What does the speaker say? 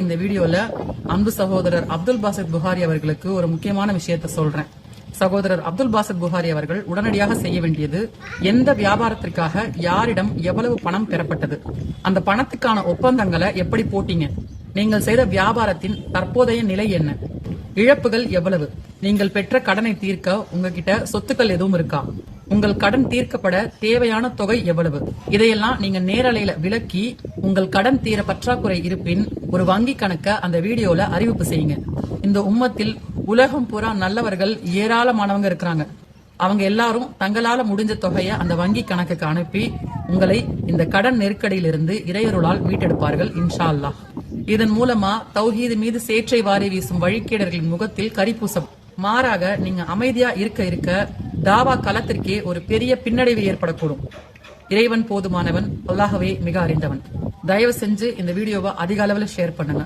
இந்த வீடியோல அன்பு சகோதரர் அப்துல் பாசித் புகாரி அவர்களுக்கு ஒரு முக்கியமான விஷயத்தை சொல்றேன். சகோதரர் அப்துல் பாசித் புகாரி அவர்கள் உடனடியாக செய்ய வேண்டியது, எந்த வியாபாரத்திற்காக யாரிடம் எவ்வளவு பணம் பெறப்பட்டது, அந்த பணத்துக்கான ஒப்பந்தங்களை எப்படி போட்டீங்க, நீங்கள் செய்த வியாபாரத்தின் தற்போதைய நிலை என்ன, இழப்புகள் எவ்வளவு, நீங்கள் பெற்ற கடனை தீர்க்க உங்ககிட்ட சொத்துக்கள் எதுவும் இருக்கா, உங்கள் கடன் தீர்க்கப்பட தேவையான தொகை எவ்வளவு, இதையெல்லாம் நீங்க நேரலையில விளக்கி உங்கள் கடன் தீர பற்றாக்குறை இருப்பின் ஒரு வங்கி கணக்க அந்த வீடியோல அறிவிப்பு செய்யுங்க. இந்த உம்மத்தில் உலகம் பூரா நல்லவர்கள் ஏராளமானவங்க இருக்கிறாங்க. அவங்க எல்லாரும் தங்களால முடிஞ்ச தொகையை அந்த வங்கி கணக்குக்கு அனுப்பி உங்களை இந்த கடன் நெருக்கடியிலிருந்து இறையருளால் மீட்டெடுப்பார்கள் இன்ஷா அல்லாஹ். இதன் மூலமா தௌஹீது மீது சேற்றை வாரி வீசும் வழிகேடர்களின் முகத்தில் கரிப்பூசம். மாறாக நீங்க அமைதியா இருக்க இருக்க தாவா களத்திற்கே ஒரு பெரிய பின்னடைவு ஏற்படக்கூடும். இறைவன் போதுமானவன், அல்லாஹ்வே மிக அறிந்தவன். தயவு செஞ்சு இந்த வீடியோவை அதிக அளவில் ஷேர் பண்ணுங்க.